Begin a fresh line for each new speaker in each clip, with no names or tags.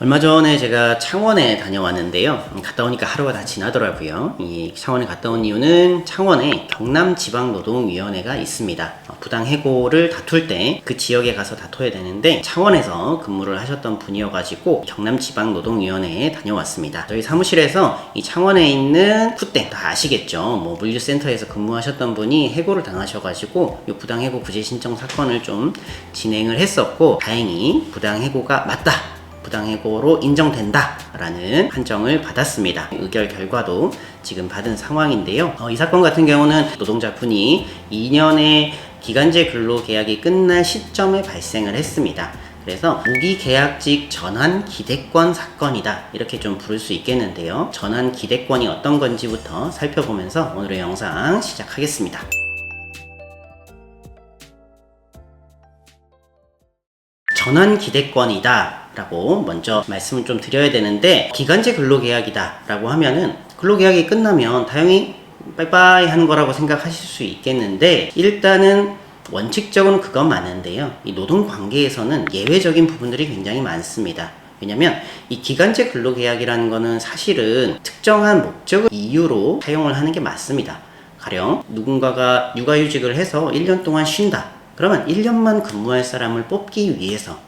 얼마 전에 제가 창원에 다녀왔는데요. 갔다 오니까 하루가 다 지나더라고요. 이 창원에 갔다 온 이유는 창원에 경남지방노동위원회가 있습니다. 부당해고를 다툴 때 그 지역에 가서 다퉈야 되는데 창원에서 근무를 하셨던 분이어가지고 경남지방노동위원회에 다녀왔습니다. 저희 사무실에서 이 창원에 있는 푸땡 다 아시겠죠? 물류센터에서 근무하셨던 분이 해고를 당하셔가지고 이 부당해고 구제 신청 사건을 좀 진행을 했었고, 다행히 부당해고가 맞다, 부당해고로 인정된다 라는 판정을 받았습니다. 의결 결과도 지금 받은 상황인데요. 이 사건 같은 경우는 노동자분이 2년의 기간제 근로계약이 끝날 시점에 발생을 했습니다. 그래서 무기계약직 전환 기대권 사건이다, 이렇게 좀 부를 수 있겠는데요. 전환 기대권이 어떤 건지부터 살펴보면서 오늘의 영상 시작하겠습니다. 전환 기대권이다 라고 먼저 말씀을 좀 드려야 되는데, 기간제 근로계약이다 라고 하면은 근로계약이 끝나면 다행히 빠이빠이 하는 거라고 생각하실 수 있겠는데, 일단은 원칙적으로는 그건 맞는데요. 이 노동관계에서는 예외적인 부분들이 굉장히 많습니다. 왜냐면 이 기간제 근로계약이라는 거는 사실은 특정한 목적을 이유로 사용을 하는 게 맞습니다. 가령 누군가가 육아휴직을 해서 1년 동안 쉰다, 그러면 1년만 근무할 사람을 뽑기 위해서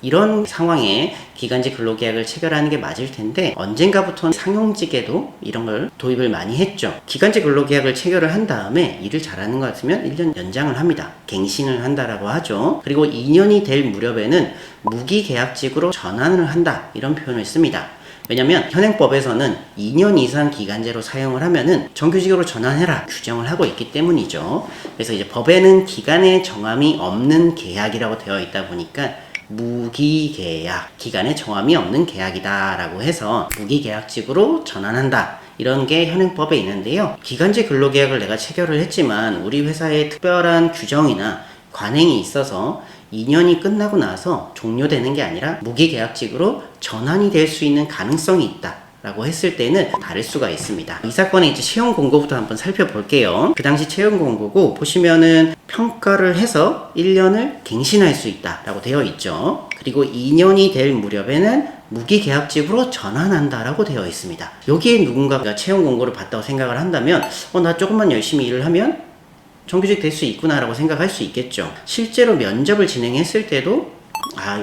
이런 상황에 기간제 근로계약을 체결하는 게 맞을 텐데, 언젠가부터는 상용직에도 이런 걸 도입을 많이 했죠. 기간제 근로계약을 체결을 한 다음에 일을 잘하는 것 같으면 1년 연장을 합니다. 갱신을 한다라고 하죠. 그리고 2년이 될 무렵에는 무기계약직으로 전환을 한다, 이런 표현을 씁니다. 왜냐면 현행법에서는 2년 이상 기간제로 사용을 하면은 정규직으로 전환해라 규정을 하고 있기 때문이죠. 그래서 이제 법에는 기간의 정함이 없는 계약이라고 되어 있다 보니까 무기계약, 기간에 정함이 없는 계약이다 라고 해서 무기계약직으로 전환한다, 이런 게 현행법에 있는데요. 기간제 근로계약을 내가 체결을 했지만 우리 회사에 특별한 규정이나 관행이 있어서 2년이 끝나고 나서 종료되는 게 아니라 무기계약직으로 전환이 될 수 있는 가능성이 있다 라고 했을 때는 다를 수가 있습니다. 이 사건의 이제 채용 공고부터 한번 살펴볼게요. 그 당시 채용 공고고 보시면은 평가를 해서 1년을 갱신할 수 있다 라고 되어 있죠. 그리고 2년이 될 무렵에는 무기계약직으로 전환한다 라고 되어 있습니다. 여기에 누군가가 채용 공고를 봤다고 생각을 한다면 나 조금만 열심히 일을 하면 정규직 될 수 있구나 라고 생각할 수 있겠죠. 실제로 면접을 진행했을 때도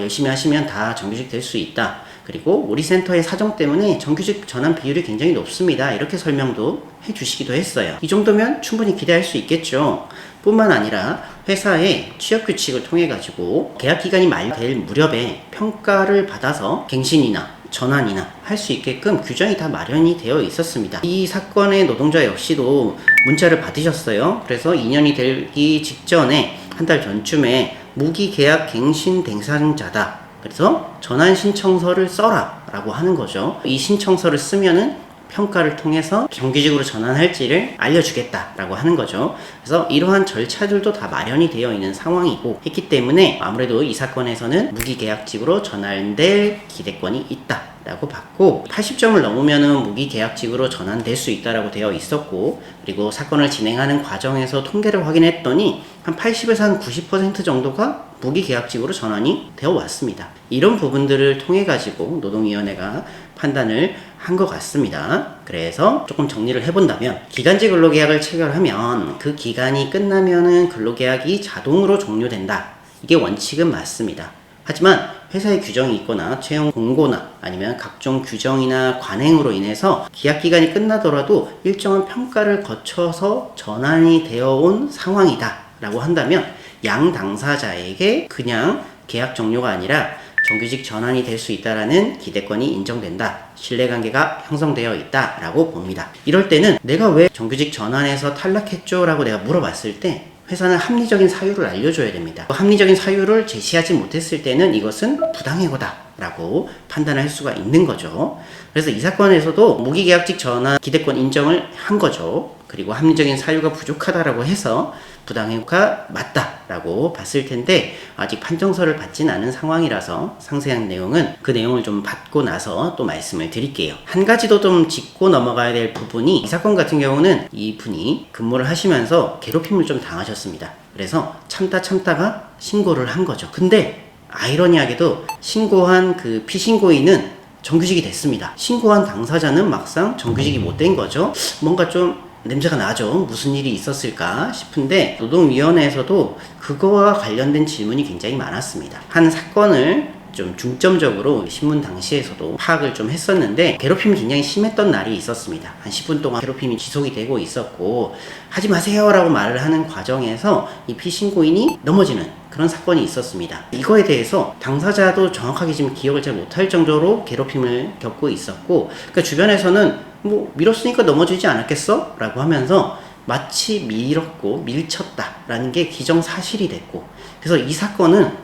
열심히 하시면 다 정규직 될 수 있다, 그리고 우리 센터의 사정 때문에 정규직 전환 비율이 굉장히 높습니다, 이렇게 설명도 해주시기도 했어요. 이 정도면 충분히 기대할 수 있겠죠. 뿐만 아니라 회사의 취업규칙을 통해 가지고 계약기간이 만료될 무렵에 평가를 받아서 갱신이나 전환이나 할 수 있게끔 규정이 다 마련이 되어 있었습니다. 이 사건의 노동자 역시도 문자를 받으셨어요. 그래서 2년이 되기 직전에 한 달 전쯤에 무기계약 갱신 대상자다, 그래서 전환 신청서를 써라 라고 하는 거죠. 이 신청서를 쓰면은 평가를 통해서 정규직으로 전환할지를 알려주겠다 라고 하는 거죠. 그래서 이러한 절차들도 다 마련이 되어 있는 상황이고 했기 때문에 아무래도 이 사건에서는 무기계약직으로 전환될 기대권이 있다 라고 봤고, 80점을 넘으면은 무기계약직으로 전환될 수 있다라고 되어 있었고, 그리고 사건을 진행하는 과정에서 통계를 확인했더니 한 80에서 한 90% 정도가 무기계약직으로 전환이 되어 왔습니다. 이런 부분들을 통해 가지고 노동위원회가 판단을 한 것 같습니다. 그래서 조금 정리를 해본다면, 기간제 근로계약을 체결하면 그 기간이 끝나면은 근로계약이 자동으로 종료된다, 이게 원칙은 맞습니다. 하지만 회사의 규정이 있거나 채용 공고나 아니면 각종 규정이나 관행으로 인해서 계약기간이 끝나더라도 일정한 평가를 거쳐서 전환이 되어 온 상황이다 라고 한다면 양 당사자에게 그냥 계약 종료가 아니라 정규직 전환이 될 수 있다라는 기대권이 인정된다, 신뢰관계가 형성되어 있다 라고 봅니다. 이럴 때는 내가 왜 정규직 전환해서 탈락했죠? 라고 내가 물어봤을 때 회사는 합리적인 사유를 알려줘야 됩니다. 합리적인 사유를 제시하지 못했을 때는 이것은 부당해고다 라고 판단할 수가 있는 거죠. 그래서 이 사건에서도 무기계약직 전환 기대권 인정을 한 거죠. 그리고 합리적인 사유가 부족하다라고 해서 부당해고가 맞다라고 봤을 텐데, 아직 판정서를 받진 않은 상황이라서 상세한 내용은 그 내용을 좀 받고 나서 또 말씀을 드릴게요. 한 가지 더 좀 짚고 넘어가야 될 부분이, 이 사건 같은 경우는 이분이 근무를 하시면서 괴롭힘을 좀 당하셨습니다. 그래서 참다가 신고를 한 거죠. 근데 아이러니하게도 신고한 그 피신고인은 정규직이 됐습니다. 신고한 당사자는 막상 정규직이 못 된 거죠. 뭔가 좀 냄새가 나죠. 무슨 일이 있었을까 싶은데 노동위원회에서도 그거와 관련된 질문이 굉장히 많았습니다. 한 사건을 좀 중점적으로 신문 당시에서도 파악을 좀 했었는데 괴롭힘이 굉장히 심했던 날이 있었습니다. 한 10분 동안 괴롭힘이 지속이 되고 있었고 하지 마세요 라고 말을 하는 과정에서 이 피신고인이 넘어지는 그런 사건이 있었습니다. 이거에 대해서 당사자도 정확하게 지금 기억을 잘 못할 정도로 괴롭힘을 겪고 있었고 그러니까 주변에서는 뭐 밀었으니까 넘어지지 않았겠어? 라고 하면서 마치 밀었고 밀쳤다 라는 게 기정사실이 됐고 그래서 이 사건은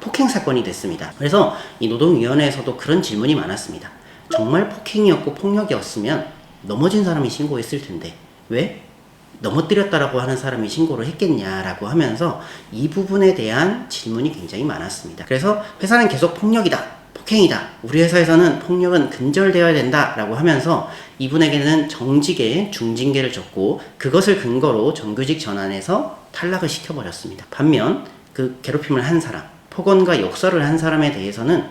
폭행 사건이 됐습니다. 그래서 이 노동위원회에서도 그런 질문이 많았습니다. 정말 폭행이었고 폭력이었으면 넘어진 사람이 신고했을 텐데 왜 넘어뜨렸다라고 하는 사람이 신고를 했겠냐라고 하면서 이 부분에 대한 질문이 굉장히 많았습니다. 그래서 회사는 계속 폭력이다, 폭행이다, 우리 회사에서는 폭력은 근절되어야 된다라고 하면서 이분에게는 정직에 중징계를 줬고 그것을 근거로 정규직 전환해서 탈락을 시켜버렸습니다. 반면 그 괴롭힘을 한 사람, 폭언과 욕설을 한 사람에 대해서는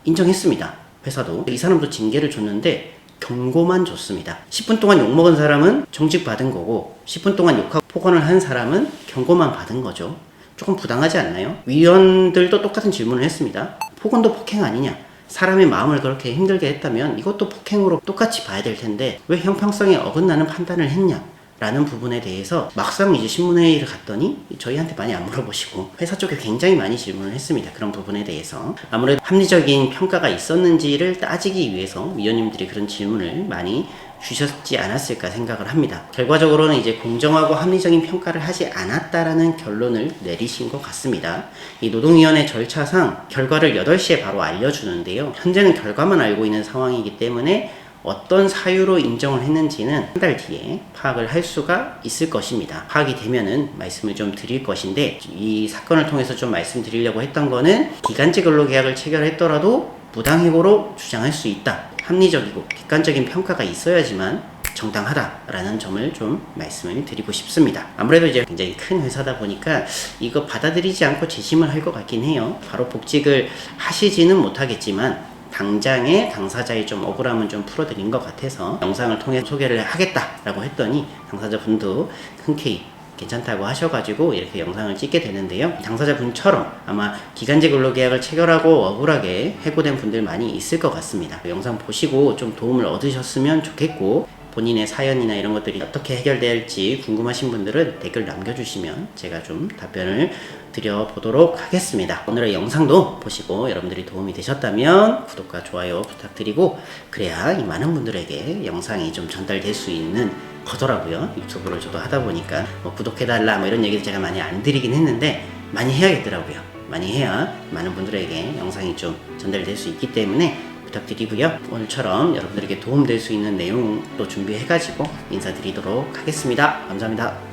인정했습니다. 회사도 이 사람도 징계를 줬는데 경고만 줬습니다. 10분 동안 욕먹은 사람은 정직 받은 거고 10분 동안 욕하고 폭언을 한 사람은 경고만 받은 거죠. 조금 부당하지 않나요? 위원들도 똑같은 질문을 했습니다. 폭언도 폭행 아니냐? 사람의 마음을 그렇게 힘들게 했다면 이것도 폭행으로 똑같이 봐야 될 텐데 왜 형평성에 어긋나는 판단을 했냐? 라는 부분에 대해서 막상 이제 신문회의를 갔더니 저희한테 많이 안 물어보시고 회사 쪽에 굉장히 많이 질문을 했습니다. 그런 부분에 대해서 아무래도 합리적인 평가가 있었는지를 따지기 위해서 위원님들이 그런 질문을 많이 주셨지 않았을까 생각을 합니다. 결과적으로는 이제 공정하고 합리적인 평가를 하지 않았다라는 결론을 내리신 것 같습니다. 이 노동위원회 절차상 결과를 8시에 바로 알려주는데요. 현재는 결과만 알고 있는 상황이기 때문에 어떤 사유로 인정을 했는지는 한 달 뒤에 파악을 할 수가 있을 것입니다. 파악이 되면은 말씀을 좀 드릴 것인데 이 사건을 통해서 좀 말씀드리려고 했던 거는 기간제 근로계약을 체결했더라도 무당해고로 주장할 수 있다. 합리적이고 객관적인 평가가 있어야지만 정당하다라는 점을 좀 말씀을 드리고 싶습니다. 아무래도 이제 굉장히 큰 회사다 보니까 이거 받아들이지 않고 재심을 할 것 같긴 해요. 바로 복직을 하시지는 못하겠지만 당장의 당사자의 좀 억울함은 좀 풀어드린 것 같아서 영상을 통해 소개를 하겠다라고 했더니 당사자분도 흔쾌히 괜찮다고 하셔가지고 이렇게 영상을 찍게 되는데요. 당사자분처럼 아마 기간제 근로계약을 체결하고 억울하게 해고된 분들 많이 있을 것 같습니다. 영상 보시고 좀 도움을 얻으셨으면 좋겠고 본인의 사연이나 이런 것들이 어떻게 해결될지 궁금하신 분들은 댓글 남겨주시면 제가 좀 답변을 드려보도록 하겠습니다. 오늘의 영상도 보시고 여러분들이 도움이 되셨다면 구독과 좋아요 부탁드리고 그래야 이 많은 분들에게 영상이 좀 전달될 수 있는 거더라고요. 유튜브를 저도 하다 보니까 뭐 구독해달라 뭐 이런 얘기를 제가 많이 안 드리긴 했는데 많이 해야겠더라고요. 많이 해야 많은 분들에게 영상이 좀 전달될 수 있기 때문에 부탁드리고요. 오늘처럼 여러분들에게 도움될 수 있는 내용도 준비해가지고 인사드리도록 하겠습니다. 감사합니다.